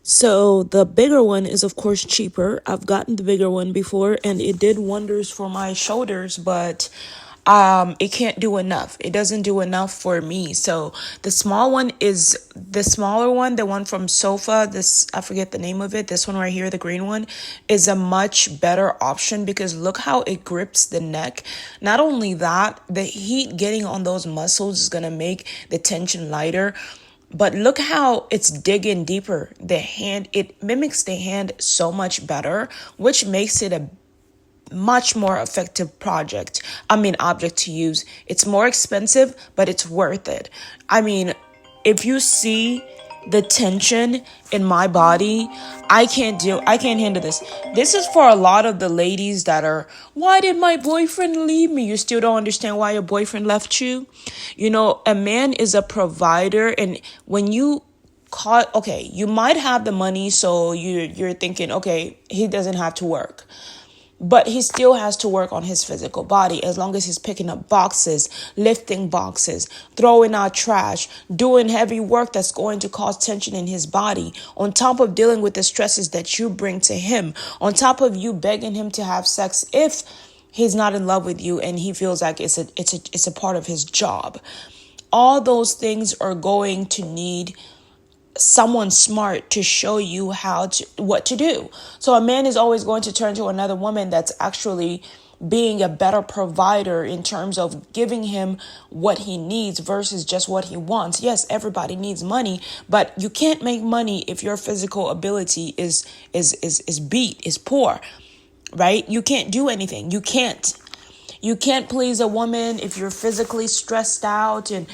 So the bigger one is of course cheaper. I've gotten the bigger one before and it did wonders for my shoulders, but it can't do enough. It doesn't do enough for me. So the small one is the smaller one, the one from Sofa, this I forget the name of it. This one right here, the green one, is a much better option because look how it grips the neck. Not only that, the heat getting on those muscles is going to make the tension lighter. But look how it's digging deeper. The hand, it mimics the hand so much better, which makes it a much more effective object to use. It's more expensive, but it's worth it. I mean, if you see the tension in my body, I can't handle this. This is for a lot of the ladies that are, why did my boyfriend leave me? You still don't understand why your boyfriend left you? You know, a man is a provider, and when you okay, you might have the money, so you're thinking, okay, he doesn't have to work. But he still has to work on his physical body as long as he's picking up boxes, lifting boxes, throwing out trash, doing heavy work that's going to cause tension in his body, on top of dealing with the stresses that you bring to him, on top of you begging him to have sex if he's not in love with you and he feels like it's a part of his job. All those things are going to need someone smart to show you what to do. So a man is always going to turn to another woman that's actually being a better provider in terms of giving him what he needs versus just what he wants. Yes, everybody needs money, but you can't make money if your physical ability is poor, right? You can't do anything. You can't please a woman if you're physically stressed out and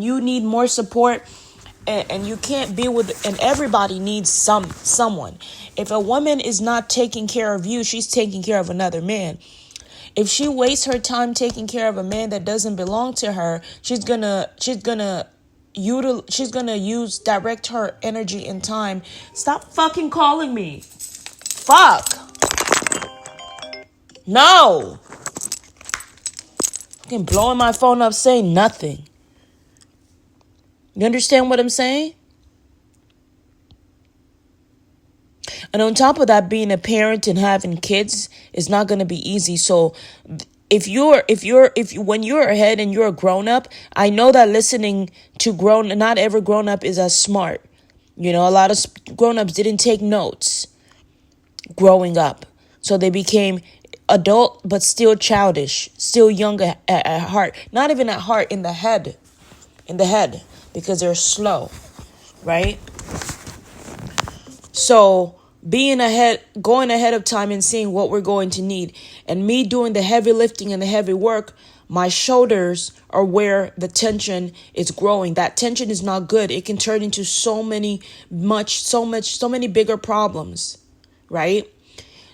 you need more support, and you can't be with, and everybody needs someone. If a woman is not taking care of you, she's taking care of another man. If she wastes her time taking care of a man that doesn't belong to her, she's gonna direct her energy and time. Stop fucking calling me. Fuck. No. Fucking blowing my phone up saying nothing. You understand what I'm saying? And on top of that, being a parent and having kids is not going to be easy. So when you're ahead and you're a grown up, I know that listening to not every grown up is as smart. You know, a lot of grown ups didn't take notes growing up. So they became adult, but still childish, still young at heart. Not even at heart, in the head, because they're slow, right? So going ahead of time and seeing what we're going to need, and me doing the heavy lifting and the heavy work, my shoulders are where the tension is growing. That tension is not good. It can turn into so many bigger problems, right?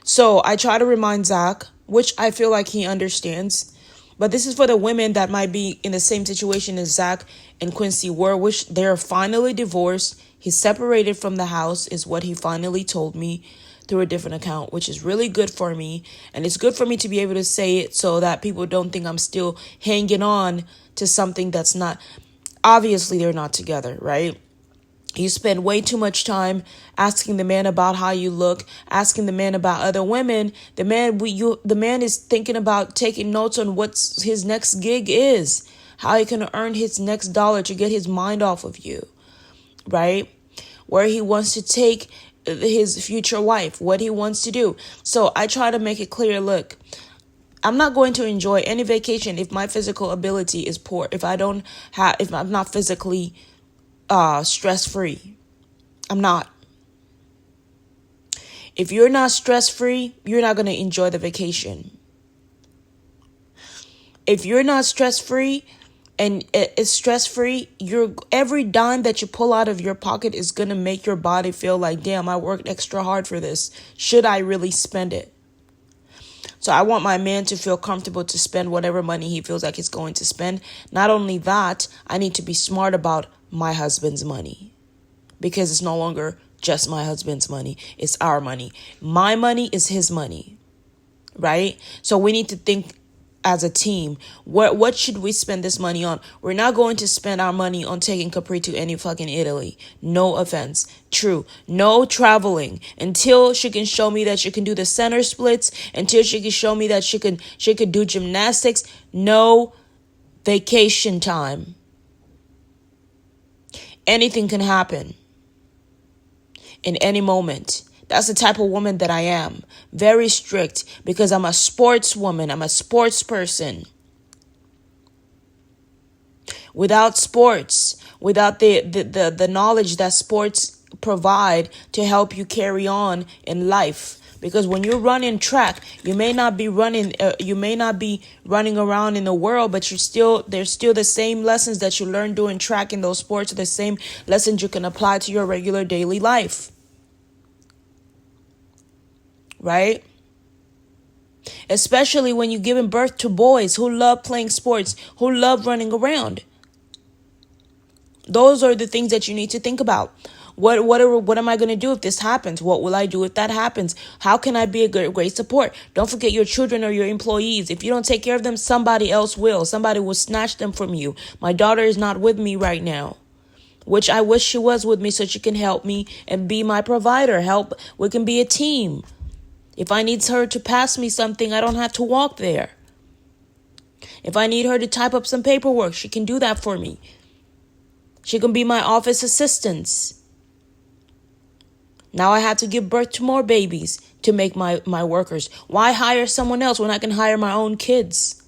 So I try to remind Zach, which I feel like he understands. But this is for the women that might be in the same situation as Zach and Quincy were, which they're finally divorced. He's separated from the house, is what he finally told me through a different account, which is really good for me. And it's good for me to be able to say it so that people don't think I'm still hanging on to something that's not. Obviously, they're not together, right? You spend way too much time asking the man about how you look, asking the man about other women. The man is thinking about taking notes on what his next gig is, how he can earn his next dollar to get his mind off of you, right? Where he wants to take his future wife, what he wants to do. So I try to make it clear, look, I'm not going to enjoy any vacation if my physical ability is poor, if I'm not physically stress-free. I'm not. If you're not stress-free, you're not going to enjoy the vacation. If you're not stress-free and it's stress-free, every dime that you pull out of your pocket is going to make your body feel like, damn, I worked extra hard for this. Should I really spend it? So I want my man to feel comfortable to spend whatever money he feels like he's going to spend. Not only that, I need to be smart about my husband's money, because it's no longer just my husband's money. It's our money. My money is his money, right? So we need to think as a team. What should we spend this money on? We're not going to spend our money on taking Capri to any fucking Italy. No offense. True. No traveling until she can show me that she can do the center splits, until she can show me that she could do gymnastics. No vacation time. Anything can happen in any moment. That's the type of woman that I am. Very strict because I'm a sports woman. I'm a sports person. Without sports, without the knowledge that sports provide to help you carry on in life. Because when you're running track, you may not be running around in the world, but there's still the same lessons that you learn doing track in those sports, the same lessons you can apply to your regular daily life. Right? Especially when you're giving birth to boys who love playing sports, who love running around. Those are the things that you need to think about. What am I going to do if this happens? What will I do if that happens? How can I be a great support? Don't forget your children or your employees. If you don't take care of them, somebody else will. Somebody will snatch them from you. My daughter is not with me right now, which I wish she was with me so she can help me and be my provider. We can be a team. If I need her to pass me something, I don't have to walk there. If I need her to type up some paperwork, she can do that for me. She can be my office assistant. Now I have to give birth to more babies to make my workers. Why hire someone else when I can hire my own kids?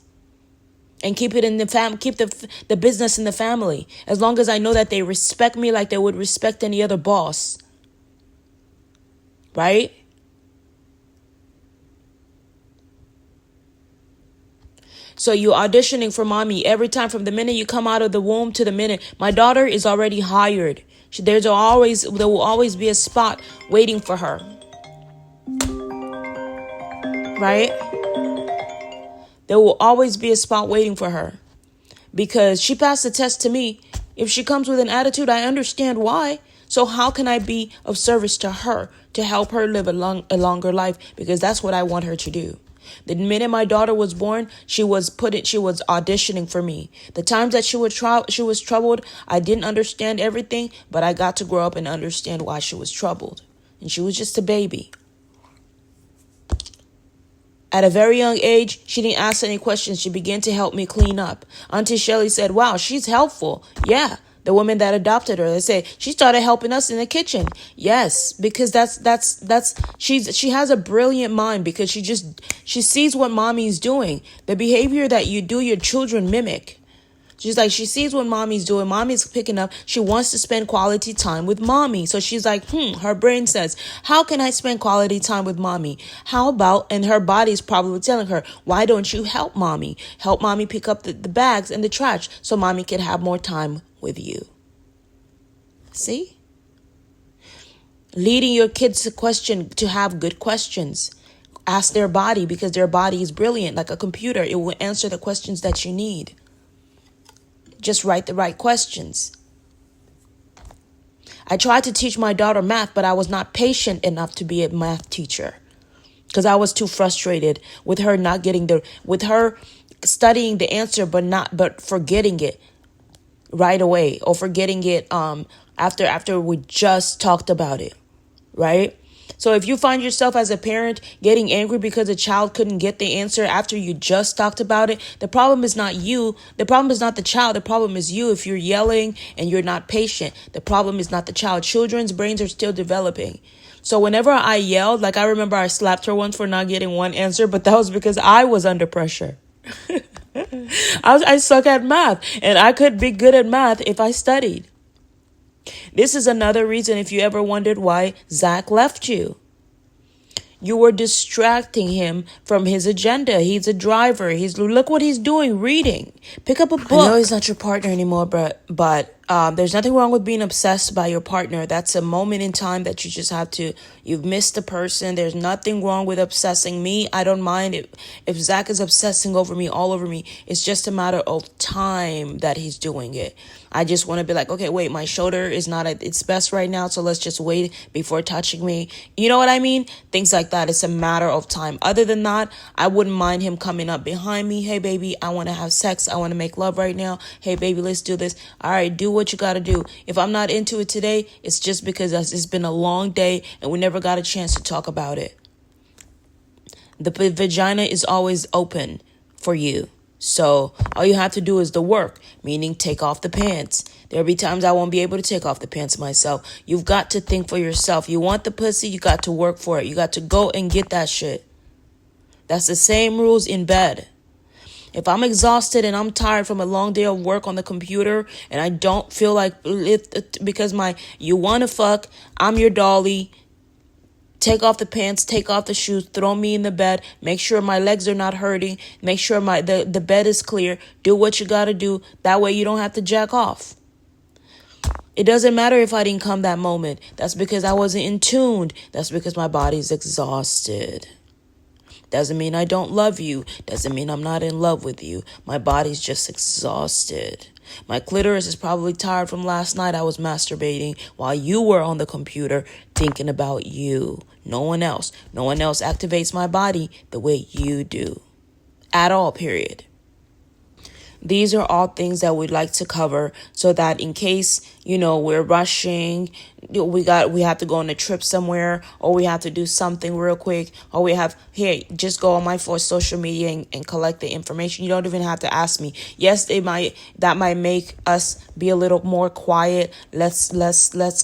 And keep it in keep the business in the family. As long as I know that they respect me like they would respect any other boss. Right? So you auditioning for mommy every time from the minute you come out of the womb to the minute. My daughter is already hired. There will always be a spot waiting for her. Right? There will always be a spot waiting for her. Because she passed the test to me. If she comes with an attitude, I understand why. So how can I be of service to her to help her live a longer life? Because that's what I want her to do. The minute my daughter was born, she was auditioning for me. The times that she was troubled, I didn't understand everything, but I got to grow up and understand why she was troubled. And she was just a baby. At a very young age, she didn't ask any questions. She began to help me clean up. Auntie Shelly said, "Wow, she's helpful." Yeah. The woman that adopted her, they say she started helping us in the kitchen. Yes, because she has a brilliant mind because she sees what mommy's doing. The behavior that you do, your children mimic. She's like, she sees what mommy's doing. Mommy's picking up. She wants to spend quality time with mommy. So she's like, her brain says, how can I spend quality time with mommy? How about, and her body's probably telling her, why don't you help mommy? Help mommy pick up the bags and the trash so mommy can have more time with you. See? Leading your kids to have good questions. Ask their body because their body is brilliant like a computer. It will answer the questions that you need. Just write the right questions. I tried to teach my daughter math, but I was not patient enough to be a math teacher because I was too frustrated with her with her studying the answer, but forgetting it right away or forgetting it after we just talked about it, right? So if you find yourself as a parent getting angry because a child couldn't get the answer after you just talked about it, the problem is not you. The problem is not the child. The problem is you if you're yelling and you're not patient. The problem is not the child. Children's brains are still developing. So whenever I yelled, like I remember I slapped her once for not getting one answer, but that was because I was under pressure. I suck at math and I could be good at math if I studied. This is another reason if you ever wondered why Zach left you. You were distracting him from his agenda. He's a driver. Look what he's doing, reading. Pick up a book. I know he's not your partner anymore, but There's nothing wrong with being obsessed by your partner. That's a moment in time that you just have to, you've missed the person. There's nothing wrong with obsessing. Me, I don't mind if Zach is obsessing over me, all over me. It's just a matter of time that he's doing it. I just want to be like, okay, wait, my shoulder is not at its best right now, so let's just wait before touching me. You know what I mean? Things like that. It's a matter of time. Other than that, I wouldn't mind him coming up behind me. Hey, baby, I want to have sex. I want to make love right now. Hey, baby, let's do this. All right, do what you got to do. If I'm not into it today, it's just because it's been a long day and we never got a chance to talk about it. The vagina is always open for you. So all you have to do is the work, meaning take off the pants. There'll be times I won't be able to take off the pants myself. You've got to think for yourself. You want the pussy, you got to work for it. You got to go and get that shit. That's the same rules in bed. If I'm exhausted and I'm tired from a long day of work on the computer and I don't feel like it because you want to fuck, I'm your dolly. Take off the pants, take off the shoes, throw me in the bed, make sure my legs are not hurting, make sure the bed is clear, do what you gotta do. That way you don't have to jack off. It doesn't matter if I didn't come that moment. That's because I wasn't in tune. That's because my body's exhausted. Doesn't mean I don't love you. Doesn't mean I'm not in love with you. My body's just exhausted. My clitoris is probably tired from last night. I was masturbating while you were on the computer thinking about you. No one else. No one else activates my body the way you do. At all, period. These are all things that we'd like to cover so that in case, we're rushing, we have to go on a trip somewhere, or we have to do something real quick, or just go on my social media and collect the information. You don't even have to ask me. Yes, that might make us be a little more quiet. Let's less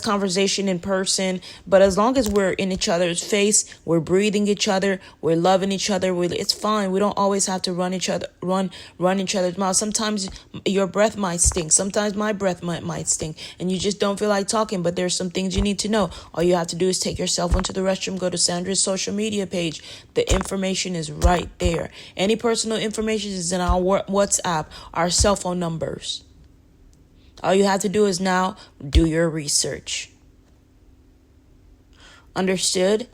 conversation in person, but as long as we're in each other's face, we're breathing each other, we're loving each other, it's fine. We don't always have to run each other's mouth. Sometimes your breath might stink, sometimes my breath might stink, and you just don't feel like talking, but there's some things you need to know. All you have to do is take yourself into the restroom, go to Sandra's social media page. The information is right there. Any personal information is in our WhatsApp, our cell phone numbers. All you have to do is now do your research. Understood?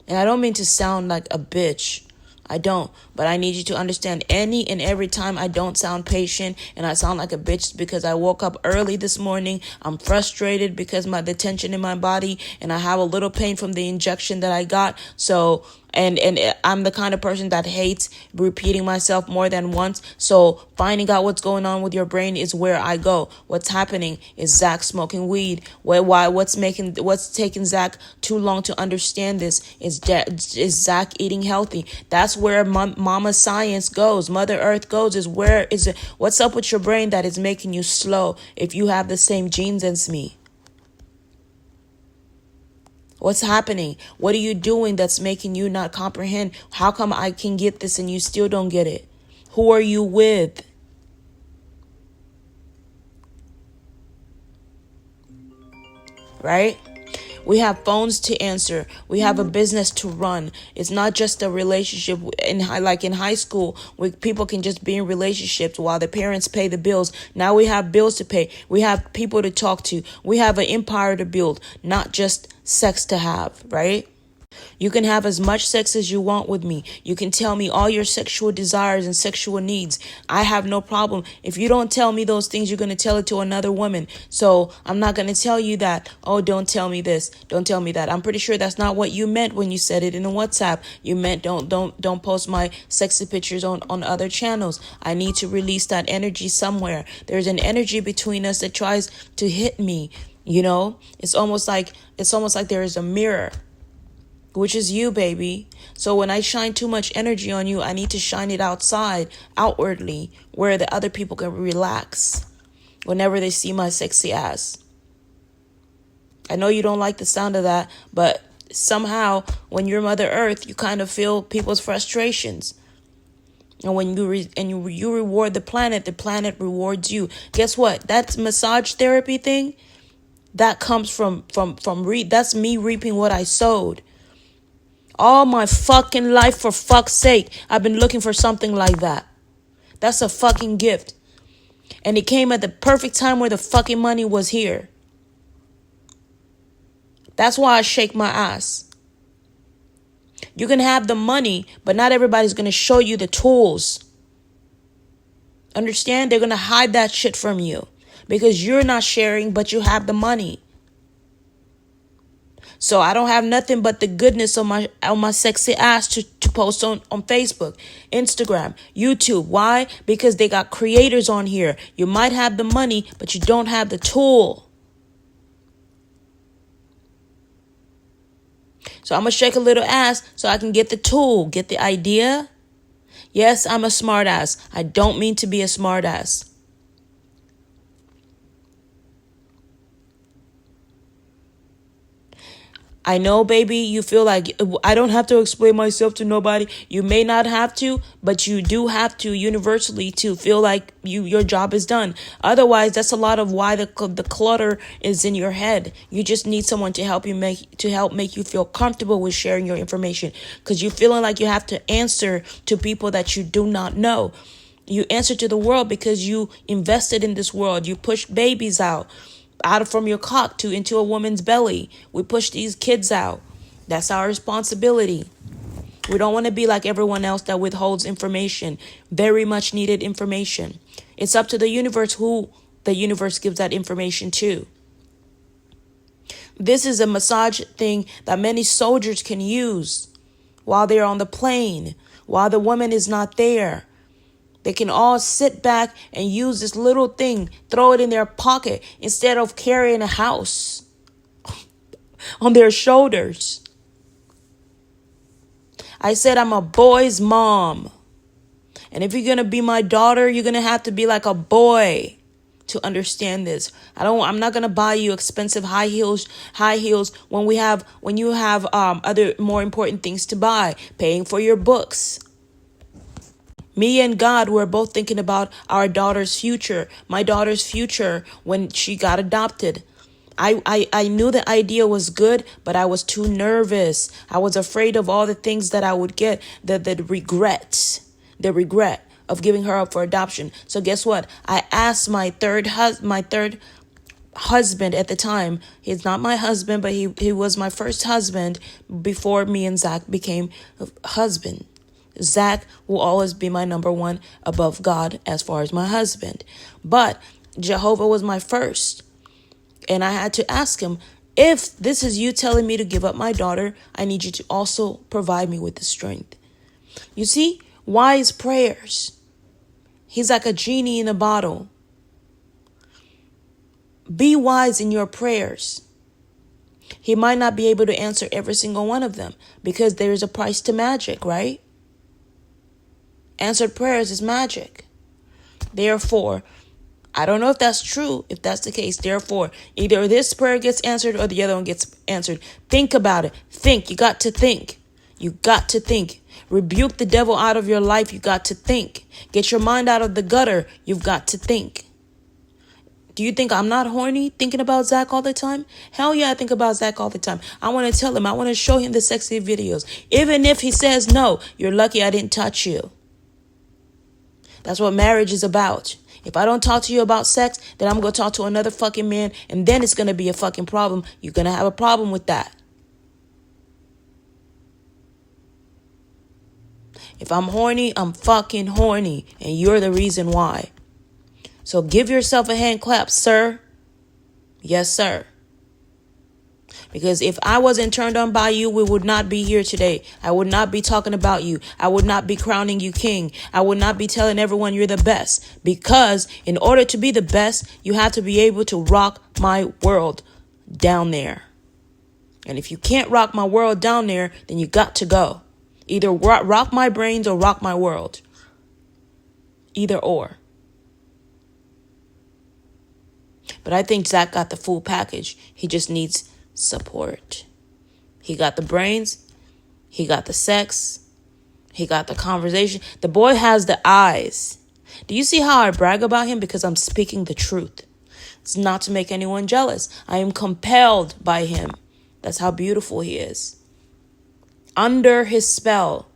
And I don't mean to sound like a bitch. I don't. But I need you to understand any and every time I don't sound patient and I sound like a bitch because I woke up early this morning. I'm frustrated because the tension in my body and I have a little pain from the injection that I got. So... And I'm the kind of person that hates repeating myself more than once. So finding out what's going on with your brain is where I go. What's happening is Zach smoking weed. What's taking Zach too long to understand this is Zach eating healthy. That's where Mama Science goes. Mother Earth goes. What's up with your brain that is making you slow if you have the same genes as me? What's happening? What are you doing that's making you not comprehend? How come I can get this and you still don't get it? Who are you with? Right? We have phones to answer. We have a business to run. It's not just a relationship. In high school, where people can just be in relationships while the parents pay the bills. Now we have bills to pay. We have people to talk to. We have an empire to build, not just sex to have, right? You can have as much sex as you want with me. You can tell me all your sexual desires and sexual needs. I have no problem. If you don't tell me those things, you're going to tell it to another woman. So I'm not going to tell you that, oh, don't tell me this, don't tell me that. I'm pretty sure that's not what you meant when you said it in a WhatsApp. You meant don't post my sexy pictures on other channels. I need to release that energy somewhere. There's an energy between us that tries to hit me. It's almost like there is a mirror, which is you, baby. So when I shine too much energy on you, I need to shine it outwardly, where the other people can relax whenever they see my sexy ass. I know you don't like the sound of that, but somehow when you're Mother Earth, you kind of feel people's frustrations. And when you reward the planet rewards you. Guess what? That massage therapy thing, that comes from that's me reaping what I sowed. All my fucking life, for fuck's sake, I've been looking for something like that. That's a fucking gift. And it came at the perfect time where the fucking money was here. That's why I shake my ass. You can have the money, but not everybody's going to show you the tools. Understand? They're going to hide that shit from you because you're not sharing, but you have the money. So I don't have nothing but the goodness on my sexy ass to post on Facebook, Instagram, YouTube. Why? Because they got creators on here. You might have the money, but you don't have the tool. So I'm going to shake a little ass so I can get the tool, get the idea. Yes, I'm a smart ass. I don't mean to be a smart ass. I know, baby, you feel like I don't have to explain myself to nobody. You may not have to, but you do have to universally to feel like your job is done. Otherwise, that's a lot of why the clutter is in your head. You just need someone to help make you feel comfortable with sharing your information, because you're feeling like you have to answer to people that you do not know. You answer to the world because you invested in this world. You pushed babies out from your cock into a woman's belly. We push these kids out. That's our responsibility. We don't want to be like everyone else that withholds information, very much needed information. It's up to the universe who the universe gives that information to. This is a massage thing that many soldiers can use while they're on the plane, while the woman is not there. They can all sit back and use this little thing, throw it in their pocket instead of carrying a house on their shoulders. I said I'm a boy's mom. And if you're going to be my daughter, you're going to have to be like a boy to understand this. I'm not going to buy you expensive high heels when you have other more important things to buy, paying for your books. Me and God were both thinking about our daughter's future, my daughter's future when she got adopted. I knew the idea was good, but I was too nervous. I was afraid of all the things that I would get, the regret of giving her up for adoption. So guess what? I asked my third husband at the time. He's not my husband, but he was my first husband before me and Zach became husband. Zach will always be my number one above God as far as my husband. But Jehovah was my first. And I had to ask him, if this is you telling me to give up my daughter, I need you to also provide me with the strength. You see, wise prayers. He's like a genie in a bottle. Be wise in your prayers. He might not be able to answer every single one of them because there is a price to magic, right? Answered prayers is magic. Therefore, I don't know if that's true, if that's the case. Therefore, either this prayer gets answered or the other one gets answered. Think about it. Think. You got to think. You got to think. Rebuke the devil out of your life. You got to think. Get your mind out of the gutter. You've got to think. Do you think I'm not horny thinking about Zach all the time? Hell yeah, I think about Zach all the time. I want to tell him. I want to show him the sexy videos. Even if he says no, you're lucky I didn't touch you. That's what marriage is about. If I don't talk to you about sex, then I'm going to talk to another fucking man, and then it's going to be a fucking problem. You're going to have a problem with that. If I'm horny, I'm fucking horny, and you're the reason why. So give yourself a hand clap, sir. Yes, sir. Because if I wasn't turned on by you, we would not be here today. I would not be talking about you. I would not be crowning you king. I would not be telling everyone you're the best. Because in order to be the best, you have to be able to rock my world down there. And if you can't rock my world down there, then you got to go. Either rock my brains or rock my world. Either or. But I think Zach got the full package. He just needs support. He got the brains. He got the sex. He got the conversation. The boy has the eyes. Do you see how I brag about him? Because I'm speaking the truth. It's not to make anyone jealous. I am compelled by him. That's how beautiful he is. Under his spell.